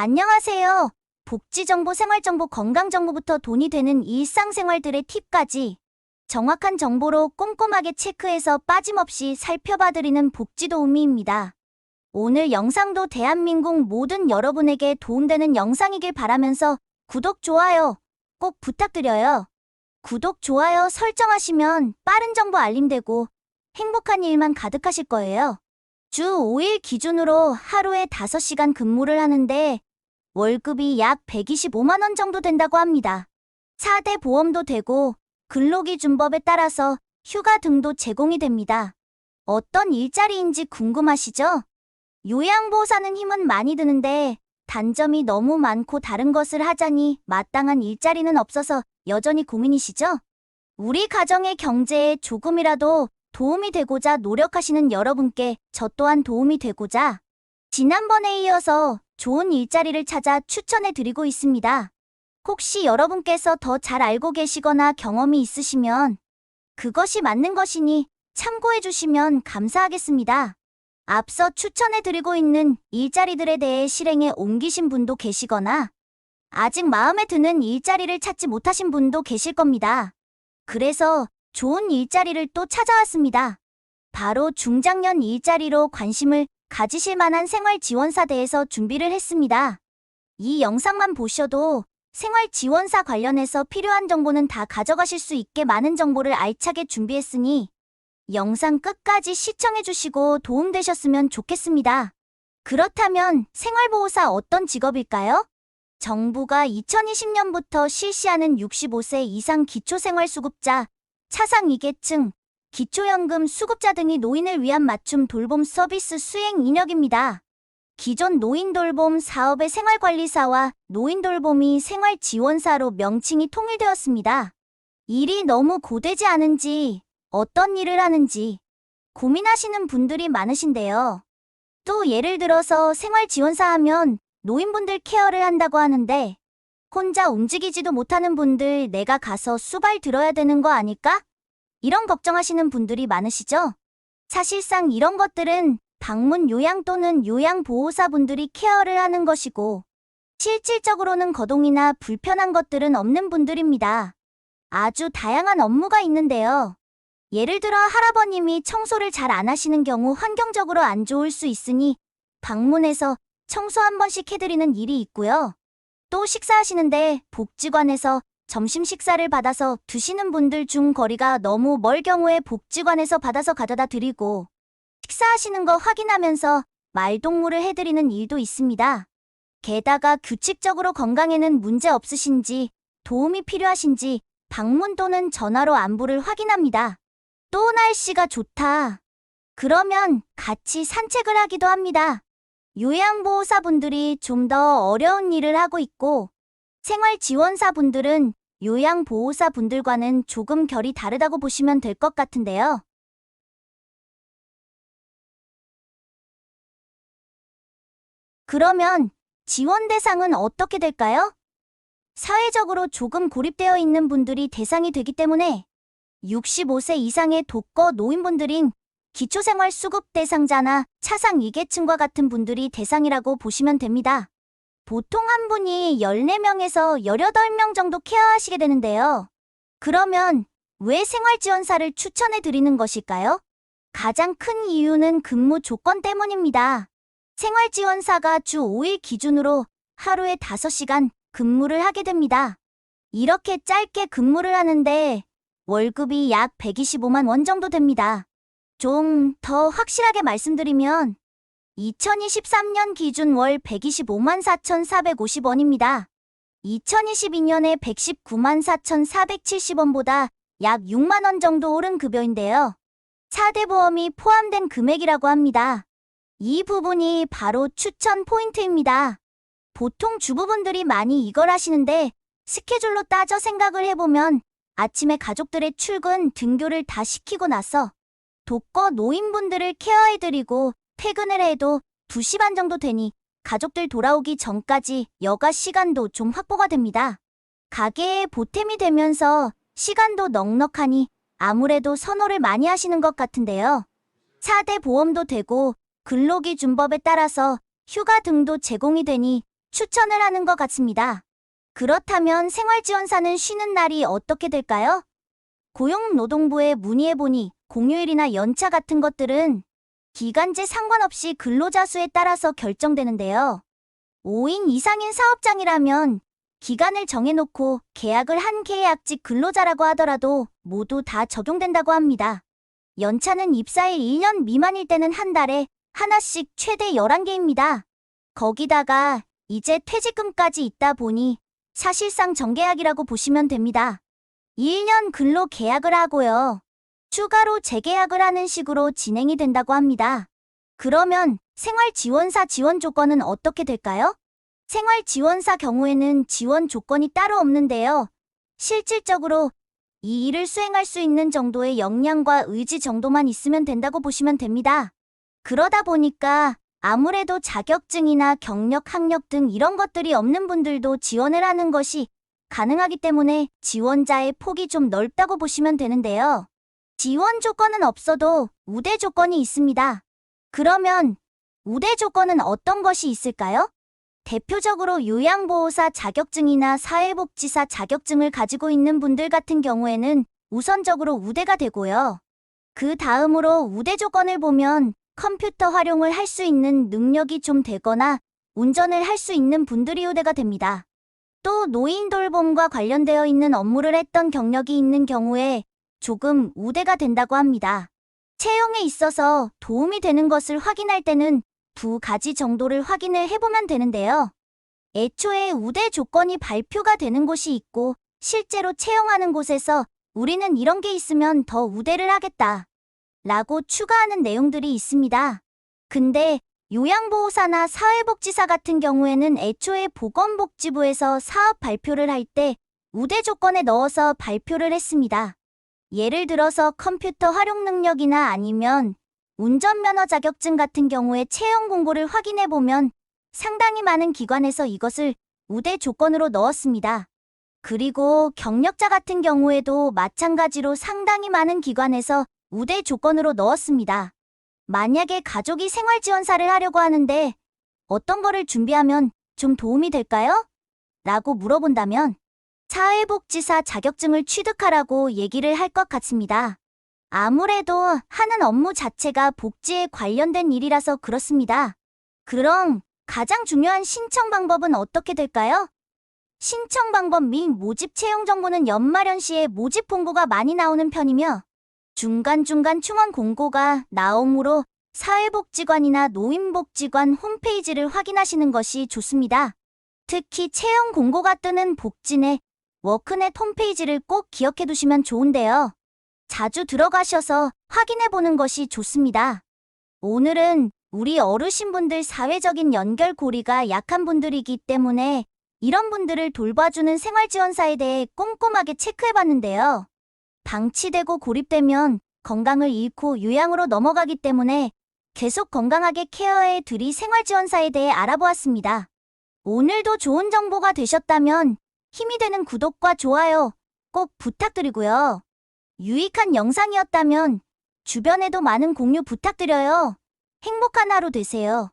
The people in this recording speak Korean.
안녕하세요. 복지정보, 생활정보, 건강정보부터 돈이 되는 일상생활들의 팁까지 정확한 정보로 꼼꼼하게 체크해서 빠짐없이 살펴봐드리는 복지도우미입니다. 오늘 영상도 대한민국 모든 여러분에게 도움되는 영상이길 바라면서 구독, 좋아요 꼭 부탁드려요. 구독, 좋아요 설정하시면 빠른 정보 알림되고 행복한 일만 가득하실 거예요. 주 5일 기준으로 하루에 5시간 근무를 하는데 월급이 약 125만 원 정도 된다고 합니다. 4대 보험도 되고 근로기준법에 따라서 휴가 등도 제공이 됩니다. 어떤 일자리인지 궁금하시죠? 요양보호사는 힘은 많이 드는데 단점이 너무 많고 다른 것을 하자니 마땅한 일자리는 없어서 여전히 고민이시죠? 우리 가정의 경제에 조금이라도 도움이 되고자 노력하시는 여러분께 저 또한 도움이 되고자 지난번에 이어서 좋은 일자리를 찾아 추천해 드리고 있습니다. 혹시 여러분께서 더 잘 알고 계시거나 경험이 있으시면 그것이 맞는 것이니 참고해 주시면 감사하겠습니다. 앞서 추천해 드리고 있는 일자리들에 대해 실행에 옮기신 분도 계시거나 아직 마음에 드는 일자리를 찾지 못하신 분도 계실 겁니다. 그래서 좋은 일자리를 또 찾아왔습니다. 바로 중장년 일자리로 관심을 가지실 만한 생활지원사대에서 준비를 했습니다. 이 영상만 보셔도 생활지원사 관련해서 필요한 정보는 다 가져가실 수 있게 많은 정보를 알차게 준비했으니 영상 끝까지 시청해주시고 도움되셨으면 좋겠습니다. 그렇다면 생활보호사 어떤 직업일까요? 정부가 2020년부터 실시하는 65세 이상 기초생활수급자, 차상2계층, 기초연금 수급자 등이 노인을 위한 맞춤 돌봄 서비스 수행 인력입니다. 기존 노인돌봄 사업의 생활관리사와 노인돌봄이 생활지원사로 명칭이 통일되었습니다. 일이 너무 고되지 않은지, 어떤 일을 하는지 고민하시는 분들이 많으신데요. 또 예를 들어서 생활지원사 하면 노인분들 케어를 한다고 하는데 혼자 움직이지도 못하는 분들 내가 가서 수발 들어야 되는 거 아닐까? 이런 걱정하시는 분들이 많으시죠? 사실상 이런 것들은 방문 요양 또는 요양보호사분들이 케어를 하는 것이고 실질적으로는 거동이나 불편한 것들은 없는 분들입니다. 아주 다양한 업무가 있는데요. 예를 들어 할아버님이 청소를 잘 안 하시는 경우 환경적으로 안 좋을 수 있으니 방문해서 청소 한 번씩 해드리는 일이 있고요. 또 식사하시는데 복지관에서 점심 식사를 받아서 드시는 분들 중 거리가 너무 멀 경우에 복지관에서 받아서 가져다 드리고 식사하시는 거 확인하면서 말동무를 해드리는 일도 있습니다. 게다가 규칙적으로 건강에는 문제 없으신지 도움이 필요하신지 방문 또는 전화로 안부를 확인합니다. 또 날씨가 좋다. 그러면 같이 산책을 하기도 합니다. 요양보호사분들이 좀 더 어려운 일을 하고 있고 생활지원사분들은 요양보호사분들과는 조금 결이 다르다고 보시면 될 것 같은데요. 그러면 지원 대상은 어떻게 될까요? 사회적으로 조금 고립되어 있는 분들이 대상이 되기 때문에 65세 이상의 독거 노인분들인 기초생활수급 대상자나 차상2계층과 같은 분들이 대상이라고 보시면 됩니다. 보통 한 분이 14명에서 18명 정도 케어하시게 되는데요. 그러면 왜 생활지원사를 추천해 드리는 것일까요? 가장 큰 이유는 근무 조건 때문입니다. 생활지원사가 주 5일 기준으로 하루에 5시간 근무를 하게 됩니다. 이렇게 짧게 근무를 하는데 월급이 약 125만 원 정도 됩니다. 좀 더 확실하게 말씀드리면 2023년 기준 월 125만 4,450원입니다. 2022년에 119만 4,470원보다 약 6만 원 정도 오른 급여인데요. 4대 보험이 포함된 금액이라고 합니다. 이 부분이 바로 추천 포인트입니다. 보통 주부분들이 많이 이걸 하시는데 스케줄로 따져 생각을 해보면 아침에 가족들의 출근, 등교를 다 시키고 나서 독거 노인분들을 케어해드리고 퇴근을 해도 2시 반 정도 되니 가족들 돌아오기 전까지 여가 시간도 좀 확보가 됩니다. 가게에 보탬이 되면서 시간도 넉넉하니 아무래도 선호를 많이 하시는 것 같은데요. 4대 보험도 되고 근로기준법에 따라서 휴가 등도 제공이 되니 추천을 하는 것 같습니다. 그렇다면 생활지원사는 쉬는 날이 어떻게 될까요? 고용노동부에 문의해보니 공휴일이나 연차 같은 것들은 기간제 상관없이 근로자 수에 따라서 결정되는데요. 5인 이상인 사업장이라면 기간을 정해놓고 계약을 한 계약직 근로자라고 하더라도 모두 다 적용된다고 합니다. 연차는 입사일 1년 미만일 때는 한 달에 하나씩 최대 11개입니다. 거기다가 이제 퇴직금까지 있다 보니 사실상 정계약이라고 보시면 됩니다. 1년 근로 계약을 하고요. 추가로 재계약을 하는 식으로 진행이 된다고 합니다. 그러면 생활지원사 지원 조건은 어떻게 될까요? 생활지원사 경우에는 지원 조건이 따로 없는데요. 실질적으로 이 일을 수행할 수 있는 정도의 역량과 의지 정도만 있으면 된다고 보시면 됩니다. 그러다 보니까 아무래도 자격증이나 경력, 학력 등 이런 것들이 없는 분들도 지원을 하는 것이 가능하기 때문에 지원자의 폭이 좀 넓다고 보시면 되는데요. 지원 조건은 없어도 우대 조건이 있습니다. 그러면 우대 조건은 어떤 것이 있을까요? 대표적으로 요양보호사 자격증이나 사회복지사 자격증을 가지고 있는 분들 같은 경우에는 우선적으로 우대가 되고요. 그 다음으로 우대 조건을 보면 컴퓨터 활용을 할 수 있는 능력이 좀 되거나 운전을 할 수 있는 분들이 우대가 됩니다. 또 노인 돌봄과 관련되어 있는 업무를 했던 경력이 있는 경우에 조금 우대가 된다고 합니다. 채용에 있어서 도움이 되는 것을 확인할 때는 두 가지 정도를 확인을 해보면 되는데요. 애초에 우대 조건이 발표가 되는 곳이 있고 실제로 채용하는 곳에서 우리는 이런 게 있으면 더 우대를 하겠다 라고 추가하는 내용들이 있습니다. 근데 요양보호사나 사회복지사 같은 경우에는 애초에 보건복지부에서 사업 발표를 할 때 우대 조건에 넣어서 발표를 했습니다. 예를 들어서 컴퓨터 활용 능력이나 아니면 운전면허 자격증 같은 경우에 채용 공고를 확인해보면 상당히 많은 기관에서 이것을 우대 조건으로 넣었습니다. 그리고 경력자 같은 경우에도 마찬가지로 상당히 많은 기관에서 우대 조건으로 넣었습니다. 만약에 가족이 생활지원사를 하려고 하는데 어떤 거를 준비하면 좀 도움이 될까요? 라고 물어본다면 사회복지사 자격증을 취득하라고 얘기를 할 것 같습니다. 아무래도 하는 업무 자체가 복지에 관련된 일이라서 그렇습니다. 그럼 가장 중요한 신청 방법은 어떻게 될까요? 신청 방법 및 모집 채용 정보는 연말연시에 모집 공고가 많이 나오는 편이며 중간중간 충원 공고가 나오므로 사회복지관이나 노인복지관 홈페이지를 확인하시는 것이 좋습니다. 특히 채용 공고가 뜨는 복지넷, 워크넷 홈페이지를 꼭 기억해 두시면 좋은데요. 자주 들어가셔서 확인해보는 것이 좋습니다. 오늘은 우리 어르신분들 사회적인 연결고리가 약한 분들이기 때문에 이런 분들을 돌봐주는 생활지원사에 대해 꼼꼼하게 체크해봤는데요. 방치되고 고립되면 건강을 잃고 요양으로 넘어가기 때문에 계속 건강하게 케어해 드릴 생활지원사에 대해 알아보았습니다. 오늘도 좋은 정보가 되셨다면 힘이 되는 구독과 좋아요 꼭 부탁드리고요. 유익한 영상이었다면 주변에도 많은 공유 부탁드려요. 행복한 하루 되세요.